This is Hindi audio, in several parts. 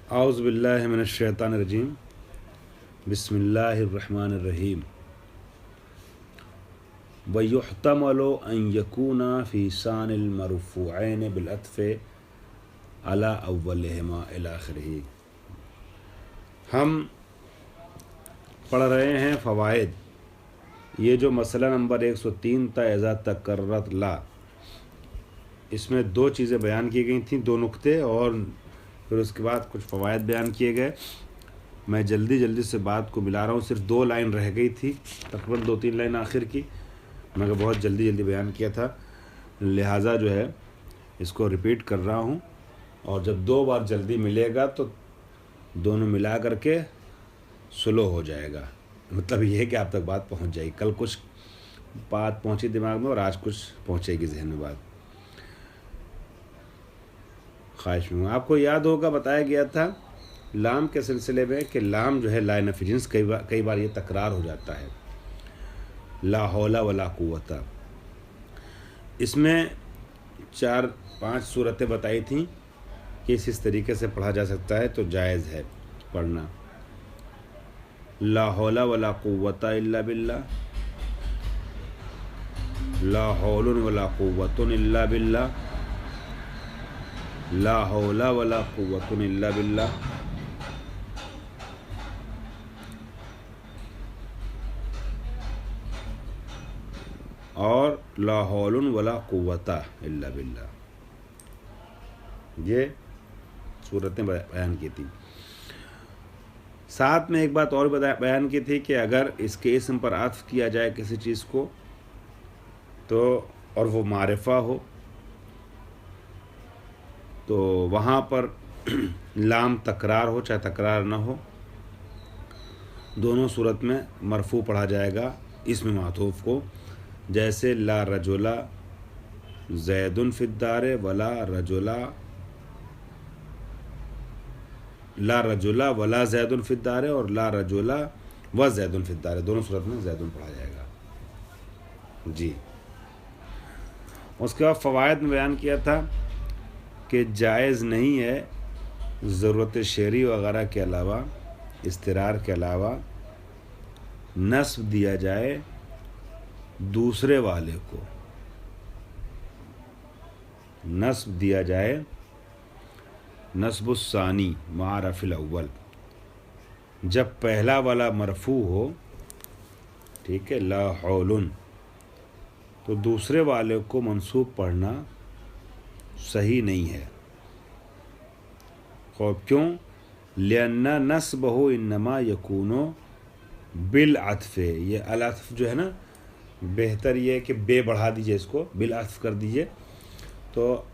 औज़ु बिल्लाहि मिनश शैतानिर रजीम। बिस्मिल्लाहिर रहमानिर रहीम। व युहतमलु अन यकूना फ़ी शानिल मरफ़ूअैन बिल अत्फ़ि अला अव्वलिहिमा इला आख़िरिही। हम पढ़ रहे हैं फ़वाइद। ये जो मसला नंबर 103 था इज़ा तकर्ररत ला, इसमें दो चीज़ें बयान की गई थी, दो नुक्ते, और फिर उसके बाद कुछ फ़वाइद बयान किए गए। मैं जल्दी से बात को मिला रहा हूँ, सिर्फ 2 लाइन रह गई थी, तकरीबन 2-3 लाइन आखिर की। मैं बहुत जल्दी बयान किया था, लिहाजा जो है इसको रिपीट कर रहा हूँ। और जब 2 बार जल्दी मिलेगा तो दोनों मिला करके स्लो हो जाएगा। मतलब ये है कि आप तक बात पहुँच जाएगी। कल कुछ बात पहुँची दिमाग में और आज कुछ पहुँचेगी जहन में बात। ख्वाहिश में आपको याद होगा बताया गया था लाम के सिलसिले में कि लाम जो है ला नफ़ी जिन्स, कई बार ये तकरार हो जाता है। ला हौला वला कुव्वता, इसमें 4-5 सूरतें बताई थी कि इस तरीके से पढ़ा जा सकता है, तो जायज़ है पढ़ना। ला हौला वला कुव्वता इल्ला बिल्लाह, ला हौलुन वला कुव्वतुन इल्ला बिल्लाह, ला हौला वला कुव्वतुन इल्ला बिल्लाह, और ला हौलुन वला कुव्वता इल्ला बिल्लाह। ये सूरतें बयान की थी। साथ में एक बात और बयान की थी कि अगर इसके इसम पर आत्फ किया जाए किसी चीज़ को तो, और वो मारिफा हो, तो वहाँ पर लाम तकरार हो चाहे तकरार ना हो, दोनों सूरत में मरफू पढ़ा जाएगा इसमें मातूफ को। जैसे ला रजुला ज़ैदुन फिद्दारे वला रजुला, ला रजुला वला ज़ैदुन फिद्दारे और ला रजुला व ज़ैदुन फिद्दारे, दोनों सूरत में ज़ैदुन पढ़ा जाएगा जी। उसके बाद फ़वाइद में बयान किया था कि जायज़ नहीं है ज़रूरत शेरी वग़ैरह के अलावा, इस्तिरार के अलावा नस्ब दिया जाए दूसरे वाले को, नस्ब दिया जाए नस्बुस्सानी मारफिल अव्वल, जब पहला वाला मरफू हो, ठीक है, ला हौलुन, तो दूसरे वाले को मंसूब पढ़ना सही नहीं है। खौफ क्यों? लिअन्ना नस्बहु इन्नमा यकूनो बिल अत्फ़े, ये अल अत्फ़ जो है ना, बेहतर ये है कि बे बढ़ा दीजिए, इसको बिल अत्फ़ कर दीजिए तो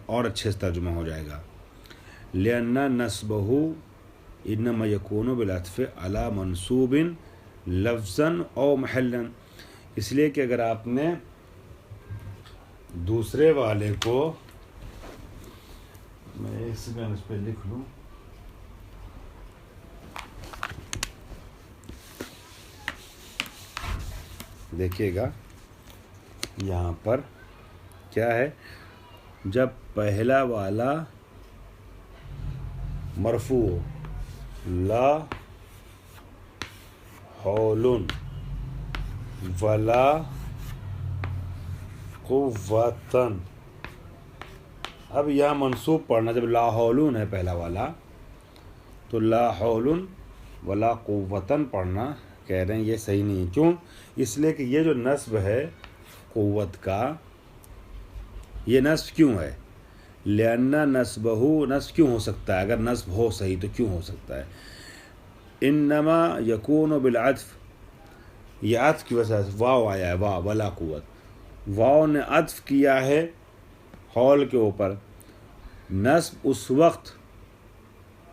और अच्छे से तर्जुमा हो जाएगा। लिअन्ना नस्बहु इन्नमा यकूनो बिल अत्फ़े अला मंसूबिन लफ्ज़न औ महल्लन, इसलिए कि अगर आपने दूसरे वाले को, मैं एक सेकंड इस पर लिख लूँ, देखिएगा यहाँ पर क्या है, जब पहला वाला मरफू हो, ला हौलुन वला कुव्वतन, अब यह मंसूब पढ़ना, जब ला हौलुन है पहला वाला तो ला हौलुन वला कुव्वतन पढ़ना, कह रहे हैं ये सही नहीं है। क्यों? इसलिए कि ये जो नस्ब है कुव्वत का, ये नस्ब क्यों है? लिअन्ना नस्बहु, नस्ब क्यों हो सकता है? अगर नस्ब हो सही तो क्यों हो सकता है? इन्नमा यकूनु बिल अत्फ़, ये अत्फ़ की वजह से वाव आया है, वाव वला कुव्वत, वाव ने अत्फ़ किया है हौल के ऊपर। नस्ब उस वक्त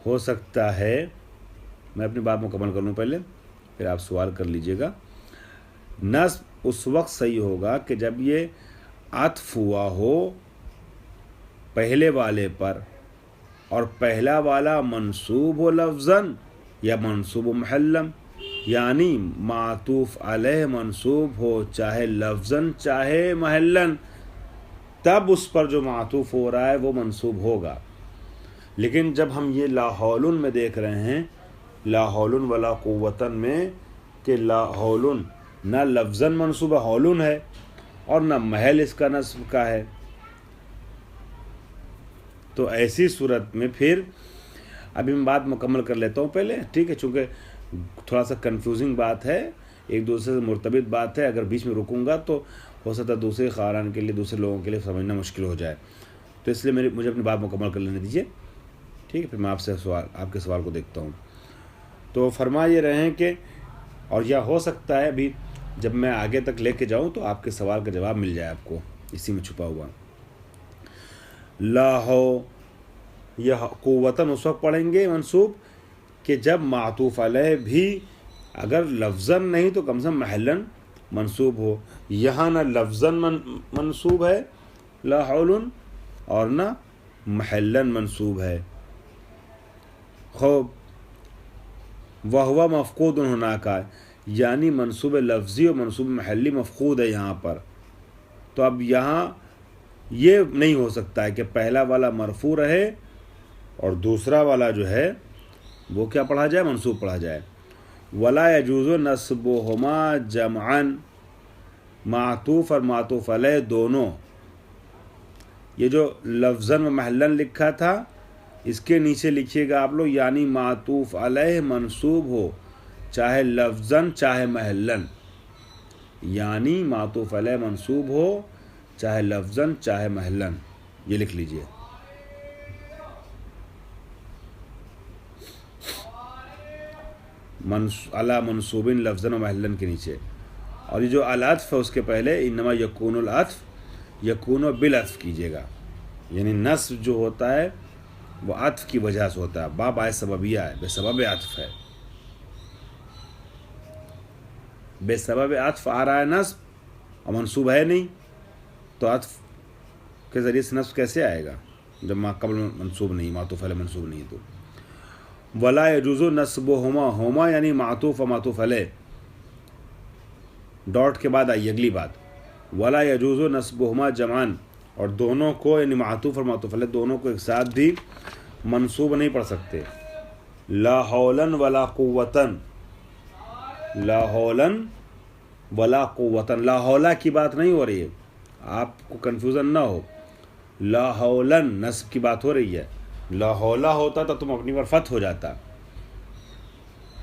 हो सकता है, मैं अपनी बात मुकम्मल कर लूँ पहले, फिर आप सवाल कर लीजिएगा। नस्ब उस वक्त सही होगा कि जब ये अत्फ़ हुआ हो पहले वाले पर और पहला वाला मंसूब हो लफ्ज़न या मंसूब महल्लम, यानी मातूफ़ अलैह मंसूब हो चाहे लफ्ज़न चाहे महल्लन, तब उस पर जो मातूफ़ हो रहा है वो मंसूब होगा। लेकिन जब हम ये ला हौलुन में देख रहे हैं, ला हौलुन वला कुव्वतन में, कि ला हौलुन ना लफ्ज़न मंसूब हौलुन है और ना महल इसका नस्ब का है, तो ऐसी सूरत में फिर अभी मैं बात मुकम्मल कर लेता हूँ पहले, ठीक है, चूँकि थोड़ा सा कंफ्यूजिंग बात है, एक दूसरे से मुर्तबित बात है, अगर बीच में रुकूंगा तो हो सकता है दूसरे ख़ारान के लिए, दूसरे लोगों के लिए समझना मुश्किल हो जाए, तो इसलिए मुझे अपनी बात मुकम्मल कर लेने दीजिए, ठीक है। फिर मैं आपके सवाल को देखता हूँ। तो फरमा ये रहे हैं कि, और यह हो सकता है अभी जब मैं आगे तक लेके जाऊँ तो आपके सवाल का जवाब मिल जाए आपको इसी में छुपा हुआ। ला हो यह कुव्वतन उस वक्त पढ़ेंगे मंसूब कि जब मातूफ़ अलैह भी अगर लफ्ज़न नहीं तो कम से कम महलन मंसूब हो। यहाँ ना लफ्ज़न मंसूब है ला हौलुन और ना महलन मंसूब है। खूब वह मफ़क़ूद होना का, यानी मंसूब लफ्ज़ी और मंसूब महली मफ़क़ूद है यहाँ पर। तो अब यहाँ ये नहीं हो सकता है कि पहला वाला मरफू रहे और दूसरा वाला जो है वो क्या पढ़ा जाए, मंसूब पढ़ा जाए। वला यजूज़ु नस्बुहुमा जमअन, मातूफ़ और मातूफ़ अलैह दोनों, ये जो लफ्ज़न व महलन लिखा था इसके नीचे लिखिएगा आप लोग, यानी मातूफ़ अलैह मंसूब हो चाहे लफ्ज़न चाहे महलन, यानी मातूफ़ अलैह मंसूब हो चाहे लफ्ज़न चाहे महलन, ये लिख लीजिए। अला मंसूबिन लफ्ज़न व महलन के नीचे, और ये जो अल-अत्फ़ है उसके पहले इन्नमा यकूनुल अत्फ़ यकूनु बिल अत्फ़ कीजिएगा, यानी नस्ब जो होता है वो अत्फ़ की वजह से होता है, बाय सबबिया है, बेसबब अत्फ़ है, बेसबब अत्फ़ आ रहा है नस्ब और मंसूब है नहीं, तो अत्फ़ के ज़रिए से नस्ब कैसे आएगा जब माक़बल मंसूब नहीं, मातूफ़ अलैह मंसूब नहीं। तो वला यजूज़ु नस्बुहुमा, हुमा यानी मातूफ़ व मातूफ़ अलैह, डॉट के बाद आई अगली बात, वला यजूज़ु नस्बुहुमा जमान, और दोनों को यानी मातूफ़ और मातूफ़ अलैह दोनों को एक साथ भी मंसूब नहीं पढ़ सकते। ला हौलन वला कुव्वतन, ला हौलन वला कुव्वतन, ला हौला की बात नहीं हो रही है, आपको कन्फ्यूज़न ना हो, ला हौलन नस्ब की बात हो रही है। ला हौला होता तो तुम अपनी बार फत हो जाता,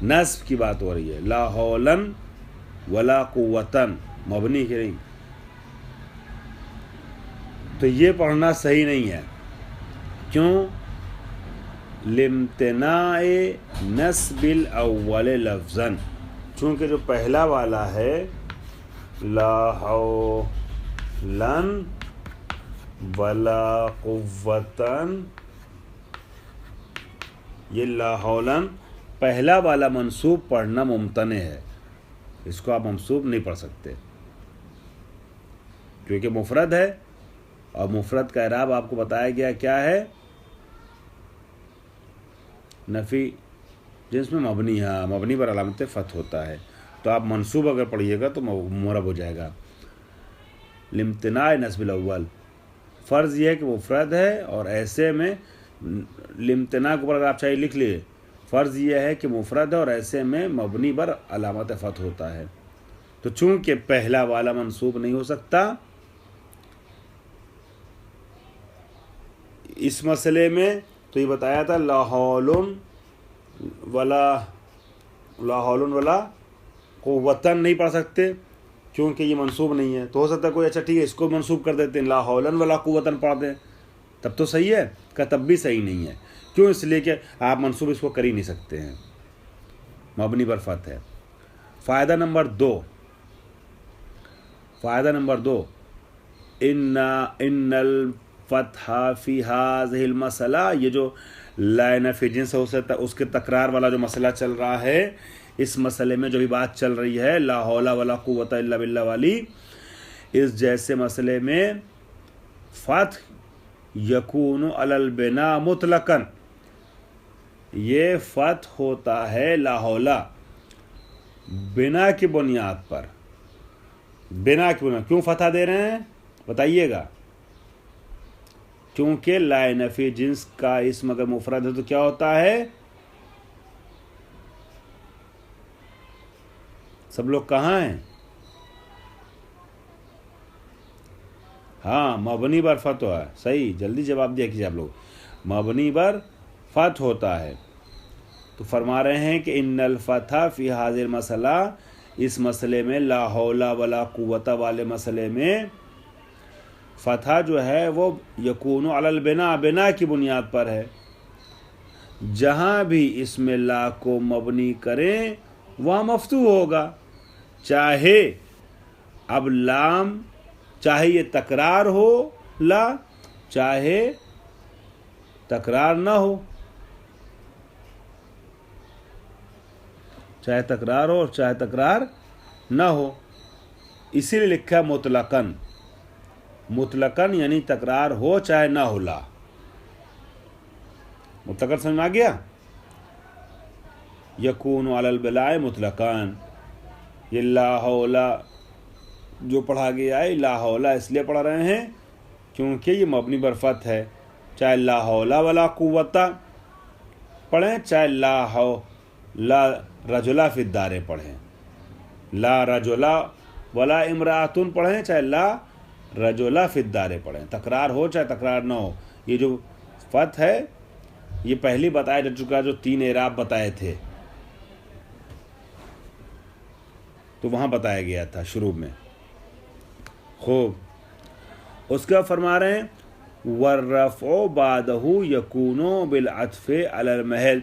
नस्ब की बात हो रही है। ला हौलन वला कुव्वतन मबनी की नहीं, तो ये पढ़ना सही नहीं है। क्यों? लिम्तनाए नस्बिल अव्वल लफ्ज़न, चूँकि जो पहला वाला है ला हौलन वला कुव्वतन, ये ला हौलन पहला वाला मंसूब पढ़ना मुमतने है, इसको आप मंसूब नहीं पढ़ सकते क्योंकि मुफरद है, और मुफरद का इराब आपको बताया गया क्या है, नफ़ी जिसमें मबनी, हाँ मबनी पर अलामत फ़त होता है, तो आप मंसूब अगर पढ़िएगा तो मुरब हो जाएगा। लिम्तनाए नस्बिल अव्वल, फ़र्ज़ ये है कि मुफरद है, और ऐसे में लिम्तना के ऊपर अगर आप चाहिए लिख लिए, फ़र्ज़ ये है कि मुफरद है और ऐसे में मबनी पर अलामत फ़त होता है। तो चूँकि पहला वाला मंसूब नहीं हो सकता, इस मसले में तो ये बताया था ला हौलुन वला कुव्वतन नहीं पढ़ सकते क्योंकि ये मंसूब नहीं है। तो हो सकता है कोई अच्छा ठीक है इसको मंसूब कर देते हैं, ला हौलन वला कुव्वतन पढ़ दें, तब तो सही है, का तब भी सही नहीं है। क्यों? इसलिए कि आप मंसूब इसको कर ही नहीं सकते हैं, मबनी पर फत है। फ़ायदा नंबर दो, इन्नल फ़त्हा फ़ी हाज़िहिल मसला, ये जो लाइन फिजिन से उसके तकरार वाला जो मसला चल रहा है, इस मसले में जो भी बात चल रही है ला हौला वला कुव्वता इल्ला बिल्लाह वाली, इस जैसे मसले में फ़त यकूनु अलल बिना मुतलकन, ये फ़त होता है ला हौला बिना की बुनियाद पर। बिना की बुनियाद क्यों फ़तह दे रहे हैं बताइएगा? क्योंकि ला नफी जिन्स का इसम अगर मुफरद है तो क्या होता है? सब लोग कहाँ हैं? हाँ, मबनी पर फत है। सही, जल्दी जवाब दिया कीजिए आप लोग। मबनी पर फत होता है। तो फरमा रहे हैं कि इन्नल फथा फी हाजिर मसला, इस मसले में ला हौला वला कुव्वता वाले मसले में फथा जो है वो यकूनु अलल बिना, बिना की बुनियाद पर है। जहाँ भी इसमें ला को मबनी करें वहाँ मफ्तू होगा, चाहे अब लाम, चाहे ये तकरार हो ला, चाहे तकरार ना हो, चाहे तकरार हो और चाहे तकरार ना हो। इसीलिए लिखा मुतलकन, मुतलकन यानी तकरार हो चाहे ना हो ला। मुतलकन समझ में आ गया? यकून अलल बिलाए मुतलकन, ये ला हौला जो पढ़ा गया है, ला हौला इसलिए पढ़ रहे हैं क्योंकि ये मबनी बरफत है। चाहे ला हौला वला कुव्वता पढ़ें, चाहे ला रजुला फिद्दारे पढ़ें, ला रजुला वला इमरातुन पढ़ें, चाहे ला रजुला फिद्दारे पढ़ें। तकरार हो चाहे तकरार ना हो, ये जो फत है ये पहले बताया जा चुका, जो 3 एराब बताए थे तो वहाँ बताया गया था शुरू में। खूब, उसका फरमा रहे हैं वर्रफ़ो बादहू यकूनो बिल अत्फ़े अलल महल।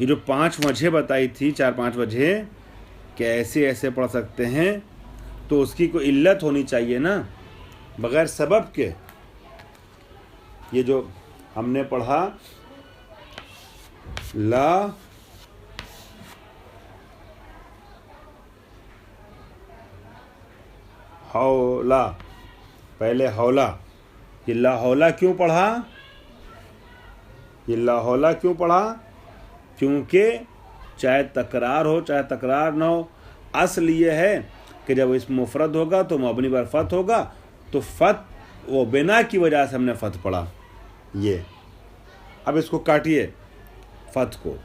ये जो 5 वजह बताई थी, 4-5 वजह कि ऐसे ऐसे पढ़ सकते हैं, तो उसकी कोई इल्लत होनी चाहिए ना, बग़ैर सबब के। ये जो हमने पढ़ा ला हौला, पहले हौला, ये ला हौला क्यों पढ़ा? ये ला हौला क्यों पढ़ा? क्योंकि चाहे तकरार हो चाहे तकरार ना हो, असल ये है कि जब इसमें मुफरद होगा तो मबनी पर फत होगा, तो फत वो बिना की वजह से हमने फत पढ़ा। ये अब इसको काटिए फत को।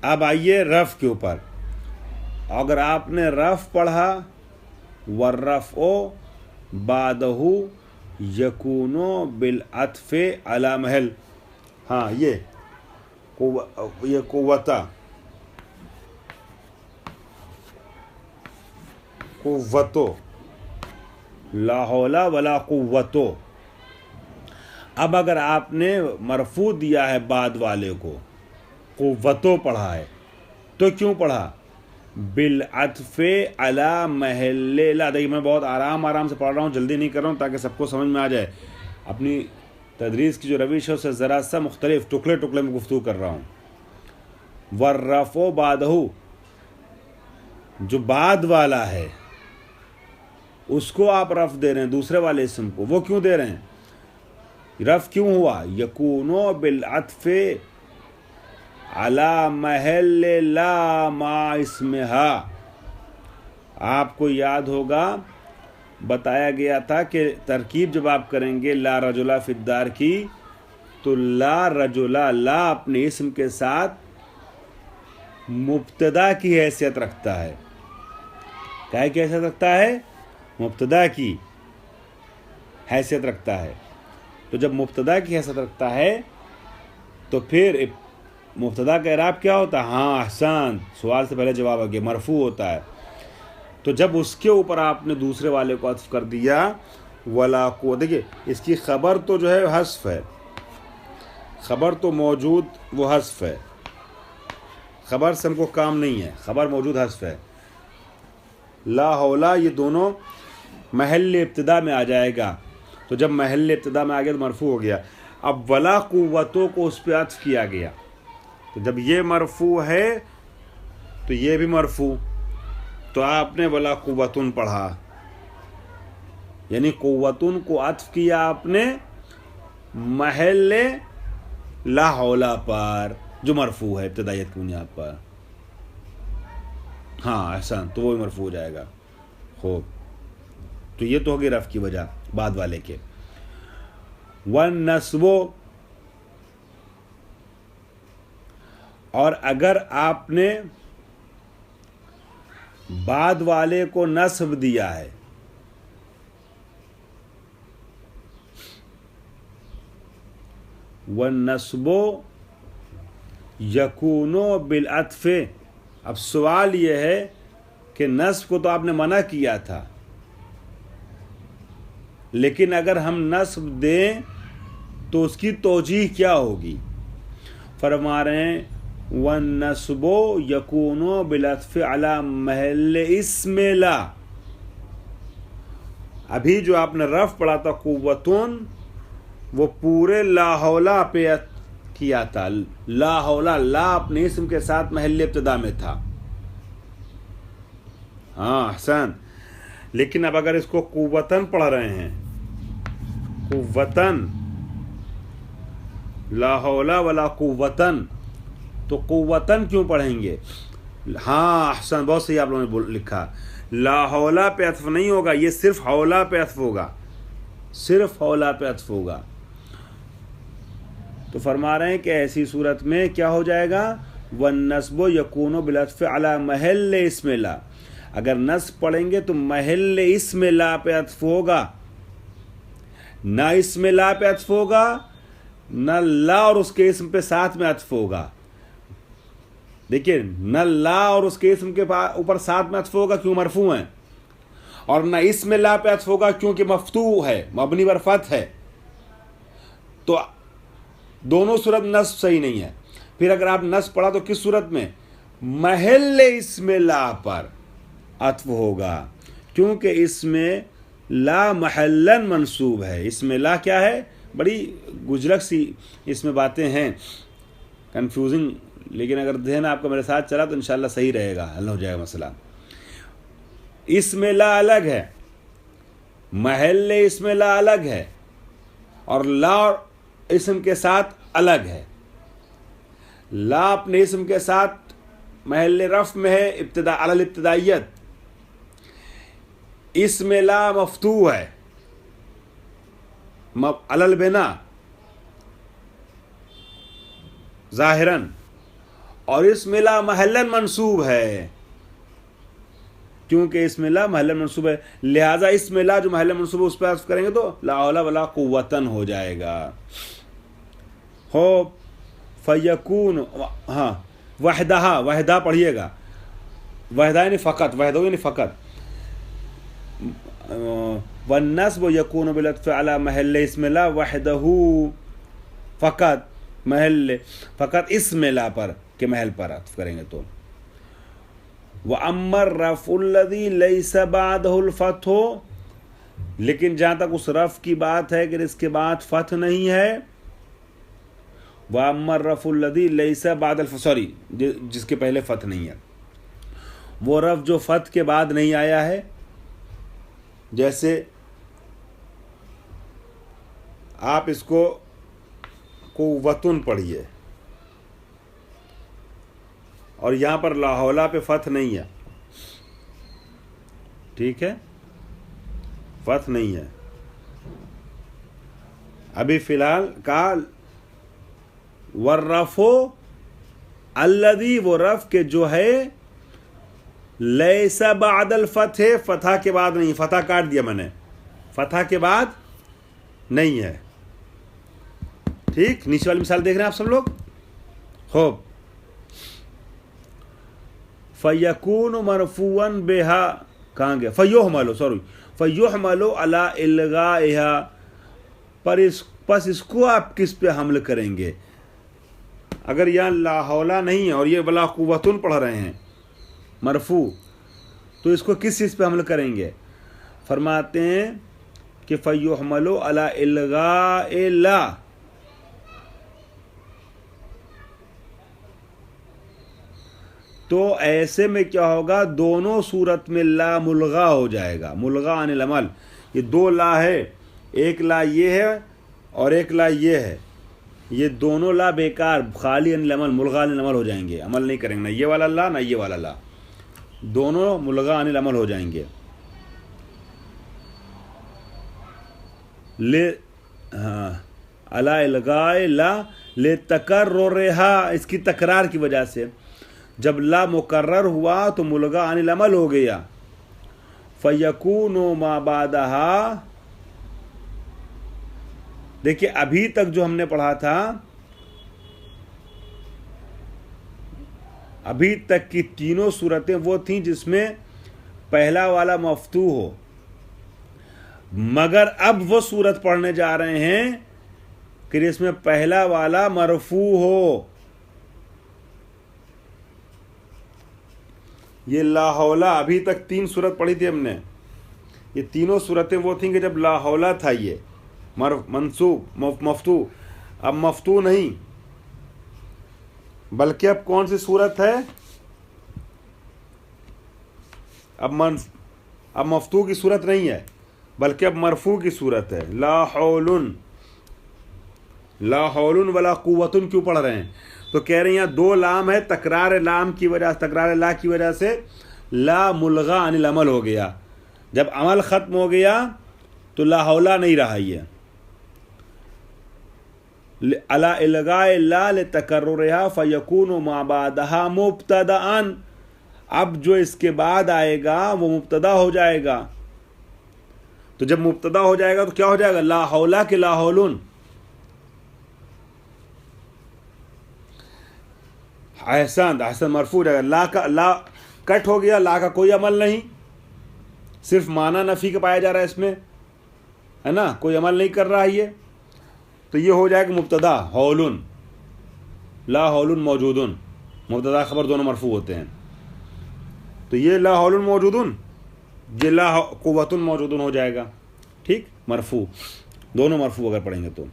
अब आइए रफ़ के ऊपर। अगर आपने रफ़ पढ़ा वर्रफ़ो बादहू यकूनो बिल अत्फ़े अला महल, हाँ ये कुव्वता, कुव्वतो, ला हौला वला कुव्वतो। अब अगर आपने मरफू दिया है बाद वाले को, कुव्वतो पढ़ा है, तो क्यों पढ़ा? बिल अत्फ़े अला महल ला। देखिए मैं बहुत आराम से पढ़ रहा हूँ, जल्दी नहीं कर रहा हूँ ताकि सबको समझ में आ जाए। अपनी तदरीस की जो रविश है उससे ज़रा सा मुख्तलिफ टुकड़े टुकड़े में गुफ्तगू कर रहा हूँ। वर्रफ़ो बादहू, जो बाद वाला है उसको आप रफ़ दे रहे हैं, दूसरे वाले इसम को, वो क्यों दे रहे हैं? रफ़ क्यों हुआ? यकूनो बिल अत्फ़े अला महल ला मा इसमेहा। आपको याद होगा बताया गया था कि तरकीब जब आप करेंगे ला रजुला फिद्दार की, तो ला रजुला, ला अपने इसम के साथ मुब्तदा की हैसियत रखता है। क्या की हैसियत रखता है? मुब्तदा की हैसियत रखता है। तो जब मुब्तदा की हैसियत रखता है तो फिर मुब्तदा का इराब क्या होता है? हाँ अहसान, सवाल से पहले जवाब आ गया, मरफू होता है। तो जब उसके ऊपर आपने दूसरे वाले को अत्फ़ कर दिया वला को, देखिए इसकी ख़बर तो जो है हस्फ है, ख़बर तो मौजूद वो हस्फ है, ख़बर से हमको काम नहीं है, ख़बर मौजूद हस्फ है। ला हौला ये दोनों महल इब्तिदा में आ जाएगा, तो जब महल इब्तिदा में आ गया तो मरफू हो गया। अब वला कुव्वतों को उस पर अत्फ़ किया गया, तो जब ये मरफू है तो ये भी मरफू, तो आपने वला कुव्वतुन पढ़ा, यानी कुव्वतुन को अत्फ़ किया आपने महल ला हौला पर जो मरफू है इब्तिदायत की बुनियाद पर। हाँ एहसान, तो वो भी मरफू हो जाएगा। खूब, तो ये तो होगी रफ़ की वजह बाद वाले के। वन नस्बो, और अगर आपने बाद वाले को नस्ब दिया है, वन नस्बो यकूनो बिल अत्फे। अब सवाल यह है कि नस्ब को तो आपने मना किया था, लेकिन अगर हम नस्ब दें तो उसकी तौजीह क्या होगी? फरमा रहे हैं वन नस्बो यकूनो बिलअत्फ़ अला महल इस्म ला। अभी जो आपने रफ पढ़ा था कुव्वतुन, वो पूरे लाहौला पे किया था। लाहौला, ला अपने इस्म के साथ महल इब्तिदा में था। हाँ हसन, लेकिन अब अगर इसको कुव्वतन पढ़ रहे हैं, कुव्वतन, ला हौला वला कुव्वतन, तो कुव्वतन क्यों पढ़ेंगे? हाँ हसन, बहुत सही आप लोगों ने लिखा। ला हौला पे अत्फ नहीं होगा, ये सिर्फ हौला पे अत्फ होगा, सिर्फ हौला पे अत्फ होगा। तो फरमा रहे हैं कि ऐसी सूरत में क्या हो जाएगा? वन नस्बो यकूनो बिल अत्फ़ अला महल इस्म ला। अगर नस्ब पढ़ेंगे तो महल इस्म ला पे अत्फ होगा, ना इस्म ला पे अत्फ होगा, न ला और उसके इस्म पे साथ में अत्फ होगा। देखिए, न ला और उसके इस्म के ऊपर साथ में अत्फ होगा क्यों मरफू है, और न इस्म ला पे अत्फ होगा क्योंकि मफ्तू है, मबनी बर फतह है। तो दोनों सूरत नस्ब सही नहीं है। फिर अगर आप नस्ब पढ़ा तो किस सूरत में? महल इस्म ला पर अत्फ होगा, क्योंकि इसमें ला महल्लन मंसूब है। इसमें ला क्या है? बड़ी गुजरक सी इसमें बातें हैं, कंफ्यूजिंग, लेकिन अगर ध्यान आपका मेरे साथ चला तो इंशाल्लाह सही रहेगा, हल हो जाएगा मसला। इसमें ला अलग है, महल इसमें ला अलग है, और ला और इसम के साथ अलग है। ला अपने इसम के साथ महल रफ में है, इब्तिदा अलल इब्तिदाइयत। इसमें ला मफ्तू है, अलल बिना जाहिरन, और इसमें ला महल्लन मंसूब है, क्योंकि इसमें ला महल्लन मंसूब है। लिहाजा इसमें ला जो महल्लन मंसूब है उस पर अर्फ करेंगे तो ला हौला वला कुव्वतन हो जाएगा। हो फयकून, हाँ वहदहा, वहदा पढ़िएगा, वहदा यानी फ़कत, वहदो यानी फ़कत। वन्नस्ब यकून बिल अत्फ़ अला महल इस्म ला वहदहू, फ़कत महल, फ़कत इस्म ला पर के महल पर अत्फ़ करेंगे तो। व अम्मर रफ़ुल्लज़ी लैसा बादहुल फ़त्हो, लेकिन जहाँ तक उस रफ़ की बात है कि इसके बाद फ़त्ह नहीं है, व अम्मर रफ़ुल्लज़ी लैसा बादल, सॉरी जिसके पहले फ़त्ह नहीं है, वो रफ़ जो फ़त्ह के बाद नहीं आया है, जैसे आप इसको कुव्वतुन पढ़िए और यहाँ पर ला हौला पे फ़त्ह नहीं है, ठीक है, फ़त्ह नहीं है। अभी फ़िलहाल का वर्रफ़ो अल्लज़ी, वो रफ़ के जो है, लैसा बादल फ़त्ह, फ़तह के बाद नहीं, फ़तह काट दिया मैंने, फ़तह के बाद नहीं है। ठीक, नीचे वाली मिसाल देख रहे हैं आप सब लोग? हो फ़यकून मरफ़ूअन बेहा, कहाँ गया? फ़युहमलो, सॉरी, फ़युहमलो अला इल्गाइहा, पर इसको आप किस पे हमल करेंगे? अगर यहाँ ला हौला नहीं है और ये वला कुव्वतुन पढ़ रहे हैं मरफू, तो इसको किस चीज़ पे हमल करेंगे? फरमाते हैं कि फ़युहमलो अला इल्गाए ला, तो ऐसे में क्या होगा? दोनों सूरत में ला मुलगा हो जाएगा। मुलगा अनिल अमल, ये दो ला है, एक ला ये है और एक ला ये है, ये दोनों ला बेकार, खाली अनिल अमल, मुलगा अनिल अमल हो जाएंगे, अमल नहीं करेंगे, ना ये वाला ला ना ये वाला ला, दोनों मुलगा अनिल अमल हो जाएंगे। ले, हाँ अला इल्गाए ला ले तकर्रुरहा, इसकी तकरार की वजह से। जब ला मुकर्रर हुआ तो मुलगा अनिल अमल हो गया। फयकूनु मा बादहा, देखिए अभी तक जो हमने पढ़ा था, अभी तक की तीनों सूरतें वो थीं जिसमें पहला वाला मफ्तू हो, मगर अब वो सूरत पढ़ने जा रहे हैं कि इसमें पहला वाला मरफू हो। ये ला हौला, अभी तक 3 सूरत पढ़ी थी हमने, ये तीनों सूरतें वो थीं कि जब ला हौला था ये मंसूब मफ्तू। अब मफ्तू नहीं, बल्कि अब कौन सी सूरत है, अब मफ्तू की सूरत नहीं है, बल्कि अब मरफू की सूरत है। ला हौलुन वला कुव्वतुन क्यों पढ़ रहे हैं? तो कह रहे हैं यहाँ 2 लाम है, तकरार लाम की वजह, तकरार ला की वजह से ला मुलगा अनिल अमल हो गया। जब अमल ख़त्म हो गया तो ला हौला नहीं रहा ये। अला इल्गाए ला ले तकर्रुरहा फयकूनु मा बादहा मुब्तदाअन, अब जो इसके बाद आएगा वो मुब्तदा हो जाएगा। तो जब मुब्तदा हो जाएगा तो क्या हो जाएगा? ला हौला के ला हौलुन। अहसन मरफू हो जाएगा। ला का ला कट हो गया, ला का कोई अमल नहीं, सिर्फ माना नफ़ी का पाया जा रहा है इसमें, है ना, कोई अमल नहीं कर रहा है ये, तो ये हो जाएगा मुब्तदा हौलुन। ला हौलुन मौजूदुन, मुब्तदा खबर दोनों मरफू होते हैं। तो ये ला हौलुन मौजूदुन, ये ला कुव्वतुन मौजूदुन हो जाएगा। ठीक, मरफू, दोनों मरफू अगर पढ़ेंगे तो।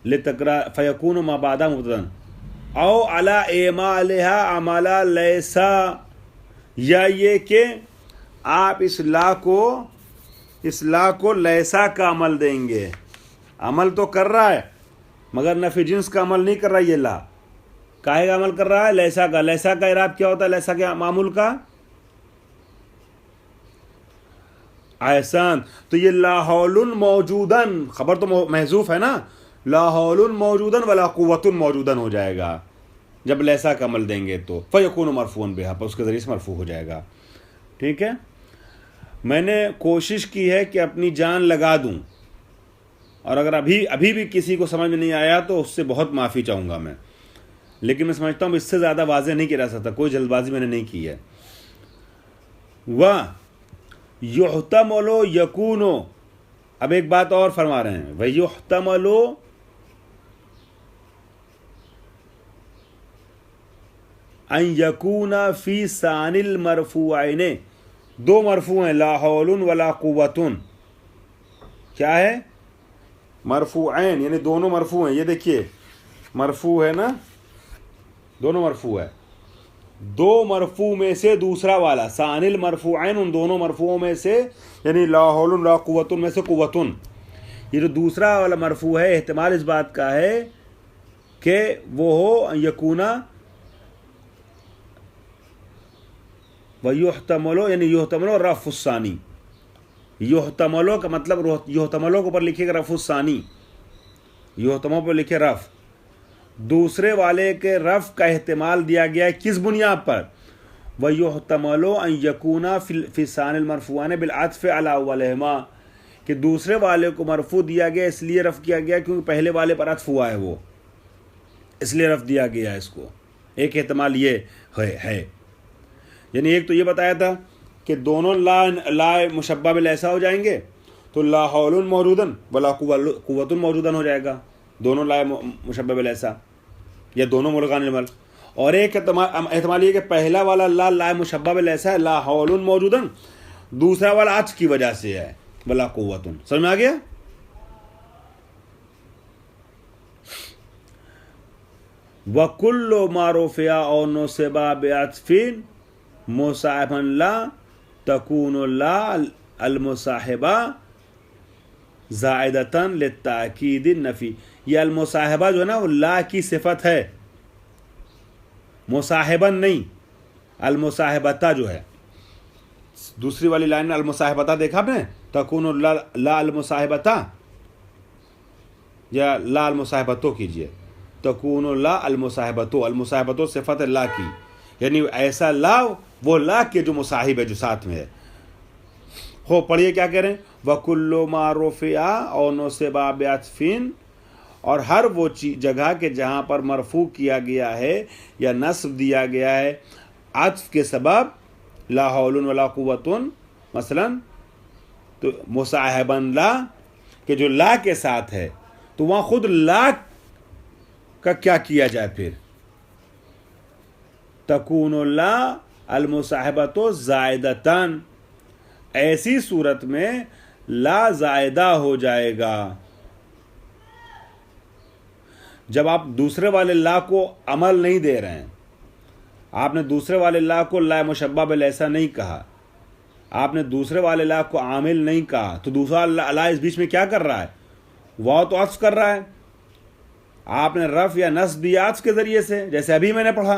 ले तकरा फयकून मा बादा मुब्तदन औ अला एमालिहा अमला लैसा, या ये कि आप इस ला को लैसा का अमल देंगे। अमल तो कर रहा है मगर नफी जिन्स का अमल नहीं कर रहा। ये ला काहे का अमल कर रहा है? लैसा का। लैसा का इराब क्या होता है? लैसा के मामूल का एहसान। तो ये लाहौलुन मौजूदन, खबर तो महजूफ है ना, लाहौलुन मौजूदन वला कुव्वतुन मौजूदन हो जाएगा जब लैसा का अमल देंगे तो। फयकून मरफून बिहा, पर उसके ज़रिए से मरफू हो जाएगा। ठीक है, मैंने कोशिश की है कि अपनी जान लगा दूं, और अगर अभी भी किसी को समझ में नहीं आया तो उससे बहुत माफ़ी चाहूँगा मैं, लेकिन मैं समझता हूँ इससे ज़्यादा वाज़ेह नहीं किया जा सकता, कोई जल्दबाजी मैंने नहीं की है। वह युहतमलो यकूनो, अब एक बात और फरमा रहे हैं, वह युहतमलो अन यकूना फी सानिल मरफूआइने, 2 मरफू हैं, ला हौलुन वला कुव्वतुन। क्या है? मरफूआइन, यानी दोनों मरफू हैं। ये देखिए मरफू है ना, दोनों मरफू है। 2 मरफू में से दूसरा वाला सानिल मरफूआइन, उन दोनों मरफूओं में से, यानी ला हौलुन ला कुव्वतुन में से कुव्वतुन, ये जो दूसरा वाला मरफू है, एहतिमाल इस बात का है कि वो हो यकूना व युहतमलो, यानी युहतमलो रफ़ुस्सानी। युहतमलो का मतलब, युहतमलो के ऊपर लिखिएगा रफ़ुस्सानी, युहतमो पर लिखे रफ़, दूसरे वाले के रफ़ का एहतिमाल दिया गया है किस बुनियाद पर? व युहतमलो अन यकूना फी सानिल मरफूआन बिल अत्फ़ अला अव्वलिहिमा, कि दूसरे वाले को मरफू दिया गया इसलिए रफ़ किया गया क्योंकि पहले वाले पर अत्फ़ हुआ है, वो इसलिए रफ़ दिया गया है इसको। एक एहतिमाल ये है, यानी एक तो ये बताया था कि दोनों ला मुशब्बा बिल ऐसा हो जाएंगे तो ला हौलुन मौजूदन वला कुव्वतुन मौजूदन हो जाएगा, दोनों ला मुशब्बा बिल ऐसा, या दोनों मुलगान अमल। और एक एहतिमाल ये कि पहला वाला ला मुशब्बा बिल ऐसा है, ला हौलुन मौजूदन, दूसरा वाला आज की वजह से है वला कुव्वतुन। समझ में आ गया? वकुल्लो मारूफिया और नोसेबा बेअत्फिन मुसाहिबन ला तकूनु ला अल मुसाहिबा ज़ाइदतन लित्ताकीद नफ़ी। ये अल मुसाहिबा जो है ना, वो ला की सिफत है, मुसाहिबन नहीं, अल मुसाहिबता जो है। दूसरी वाली लाइन में अल मुसाहिबता देखा आपने, तकूनु ला अल मुसाहिबता, या ला अलमुसाहबतो कीजिए, तकून ला अलमुसाहबतो, अलमुसाहबतो सिफत ला की, यानी ऐसा ला, वो ला के जो मुसाहिब है, जो साथ में है। हो पढ़िए क्या कह रहे हैं, वकुल्लो मारूफिया और नोसेबा ब्यातफिन, और हर वो जगह के जहाँ पर मरफू किया गया है या नस्ब दिया गया है आत्फ के सबब, ला हौलुन वला कुव्वतुन मसलन, तो मुसाहिबन ला के जो ला के साथ है, तो वहाँ खुद ला का क्या किया जाए फिर, तकून ला अलमुसाहिबतो ज़ायदतन, ऐसी सूरत में ला ज़ायदा हो जाएगा। जब आप दूसरे वाले ला को अमल नहीं दे रहे हैं, आपने दूसरे वाले ला को ला मुशब्बा बिल ऐसा नहीं कहा, आपने दूसरे वाले ला को आमिल नहीं कहा, तो दूसरा ला इस बीच में क्या कर रहा है, वह तो अत्फ कर रहा है। आपने रफ या नस्ब दिया अत्फ के जरिए से, जैसे अभी मैंने पढ़ा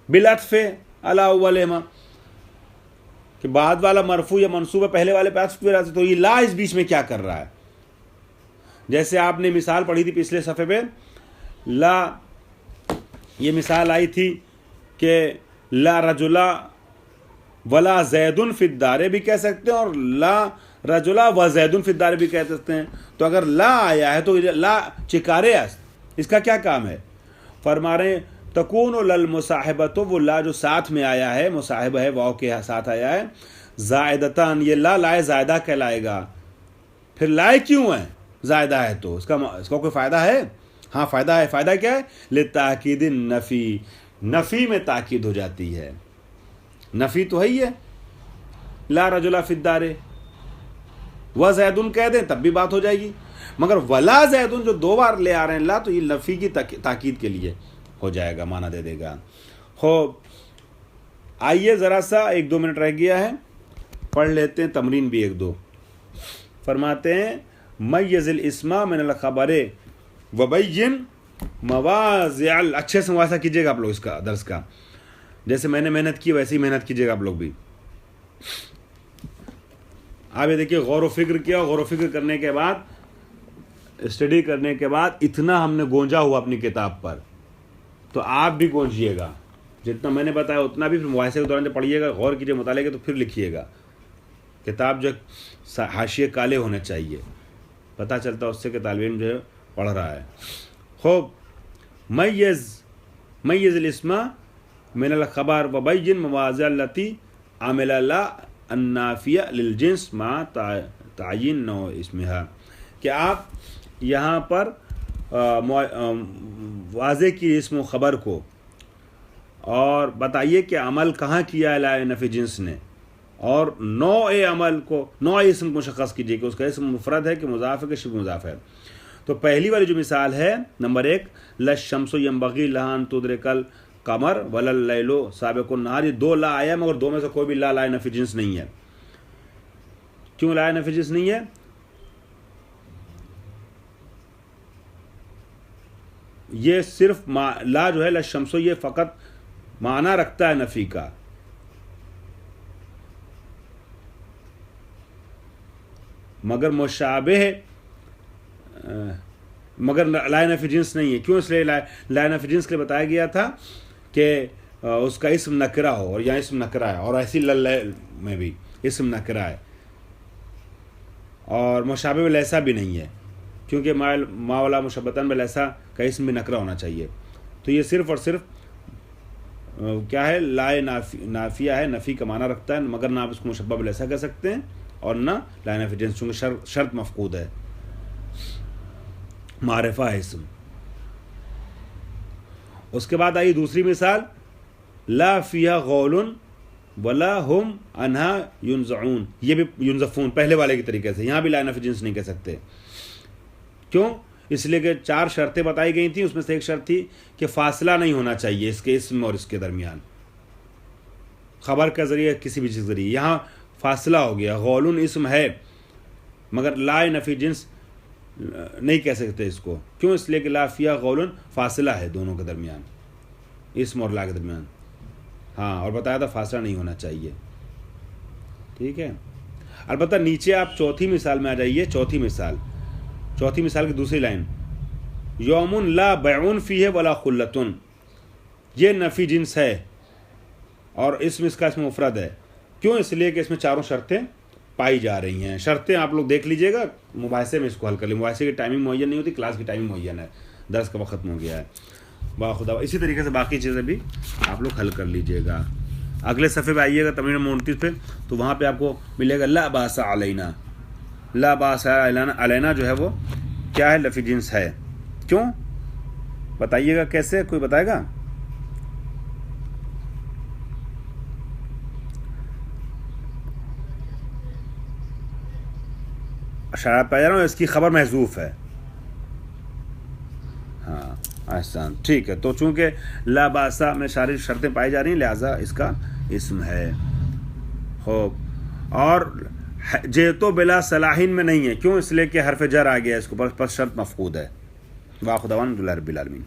बिल अत्फे अला अव्वलिहिमा, कि बाद वाला मरफू या मनसूब है, पहले वाले पे अत्फ की वजह से, तो ये ला इस बीच में क्या कर रहा है। जैसे आपने मिसाल पढ़ी थी पिछले सफ़े पे, ला, ये मिसाल आई थी कि ला रजुला वला जैदुन फिद्दारे भी कह सकते हैं, और ला रजुला व जैदुन फिद्दारे भी कह सकते हैं। तो अगर ला आया है तो ला चिकारे इसका क्या काम है, फरमा रहे तकून लल मुसाहिबतो, वो ला जो साथ में आया है, मुसाहिब है, वाव के साथ आया है, ज़ायदतन, ये ला लाए ज़ायदा कहलाएगा। फिर लाए क्यों है, ज़ायदा है तो इसका कोई फ़ायदा है, हाँ फ़ायदा है। फ़ायदा क्या है, ले ताकीद नफ़ी, नफ़ी में ताकीद हो जाती है, नफ़ी तो है ही है, ला रजुला फिद्दारे, वह जैदुन कह दें तब भी बात हो जाएगी, मगर वला जैदुन जो दो बार ले आ रहे हैं ला, तो ये नफ़ी की ताकीद के लिए हो जाएगा, माना दे देगा। हो आइए ज़रा सा 1-2 मिनट रह गया है, पढ़ लेते हैं तमरीन भी 1-2। फरमाते हैं मय्यज़िल इस्मा मिनल ख़बरे वबय्यिन मवाज़िअल, अच्छे से मुआसा कीजिएगा आप लोग इसका दर्स का, जैसे मैंने मेहनत की वैसे ही मेहनत कीजिएगा आप लोग भी। आप ये देखिए, गौर व फिक्र किया, गौर व फिक्र करने के बाद, स्टडी करने के बाद इतना हमने गोंजा हुआ अपनी किताब पर, तो आप भी गोंजिएगा, जितना मैंने बताया उतना भी। फिर मुआसे के दौरान जब पढ़िएगा, गौर कीजिए, मुताले के, तो फिर लिखिएगा। किताब जो हाशिए काले होने चाहिए, पता चलता है उससे कि तालिब इल्म जो है पढ़ रहा है। खूब मय्यज़िल इस्मा मिनल ख़बर वबय्यिन मवाज़िअल लती आमिला ला अन्नाफिया लिल जिन्स मा तायिन नौ इसमिहा, कि आप यहाँ पर वाज़े की इसम ख़बर को और बताइए कि अमल कहाँ किया है लाए नफ़ी जिन्स ने, और नौ अमल को, नौ इसम मुशख़्ख़स कीजिए कि उसका इसम मुफ़रद है कि मुज़ाफ़ है कि शिब्ह मुज़ाफ़ है। तो पहली वाली जो मिसाल है नंबर 1, लश्शम्सु यंबग़ी लहा अन तुदरिकल कमर वलल लैलो साबिक़ुन नहार, ये 2 ला आया, मगर 2 में से कोई भी ला लाए नफ़ी जिन्स नहीं है। क्यों लाए नफ़ी जिन्स नहीं है, ये सिर्फ ला जो है लश्शम्सु, ये फ़कत माना रखता है नफ़ी का, मगर मुशाबिह, मगर लाए नफ़ी जिन्स नहीं है। क्यों, इसलिए लाए नफ़ी जिन्स के लिए बताया गया था कि उसका इस्म नकरा हो, और यहाँ इस्म नकरा है, और ऐसी लल में भी इस्म नकरा है, और मुशाबिह में लैसा भी नहीं है, क्योंकि मावला मुशब्बतन में लैसा का इस्म भी नकरा होना चाहिए। तो ये सिर्फ़ और सिर्फ क्या है, लाए नाफिया है, नफ़ी का माना रखता है, मगर ना आप इसको मुशब्बह बिल लैसा कह सकते हैं और ना लाए नफ़ी जिन्स, चूँकि शर्त मफ़कूद है, मारिफा है इस्म। उसके बाद आई दूसरी मिसाल, ला फ़िहा ग़ौलुन वला हुम अन्हा युनज़ऊन, ये भी युनज़फ़ून पहले वाले की तरीके से, यहाँ भी ला नफ़ी जिन्स नहीं कह सकते। क्यों, इसलिए कि 4 शर्तें बताई गई थी, उसमें से एक शर्त थी कि फ़ासला नहीं होना चाहिए इसके इस्म और इसके दरमियान, ख़बर का ज़रिए किसी भी चीज़ के ज़रिए। यहाँ फ़ासला हो गया, ग़ौलुन इस्म है मगर लाए नफ़ी जिन्स नहीं कह सकते इसको। क्यों, इसलिए कि ला फ़िहा ग़ौलुन फ़ासला है दोनों के दरमियान, इस्म और ला के दरमियान। हाँ, और बताया था फ़ासला नहीं होना चाहिए, ठीक है। अलबत्ता नीचे आप चौथी मिसाल में आ जाइए, चौथी मिसाल की दूसरी लाइन, यौमुन ला बैउन फीह वला खुल्लतुन, ये नफ़ी जिन्स है और इसका इसमें मुफरद है। क्यों? इसलिए कि इसमें चारों शर्तें पाई जा रही हैं। शर्तें आप लोग देख लीजिएगा, मुबाहिसे में इसको हल कर लीजिए। मुबाहिसे की टाइमिंग मुहैयन नहीं होती, क्लास की टाइमिंग मुहैयन है, दर्स का वक्त खत्म हो गया है। बाखुदा इसी तरीके से बाकी चीज़ें भी आप लोग हल कर लीजिएगा। अगले सफ़े पे आइएगा तमरीन नंबर 29 पे, तो वहाँ पे आपको मिलेगा ला बासा अलैना। ला बासा अलैना जो है वो क्या है? लफ़ी जिन्स है। क्यों बताइएगा, कैसे, कोई बताएगा? शराब पाया जा रहा हूँ, इसकी खबर महजूफ है। हाँ आसान, ठीक है। तो चूंकि ला बासा में सारी शर्तें पाई जा रही हैं, लिहाजा इसका इस्म है। खूब, और जे तो बिला सलाहिन में नहीं है। क्यों? इसलिए कि हरफ जर आ गया, इसको पर शर्त मफकूद है। वाखुदावान रब्बिल आलमीन।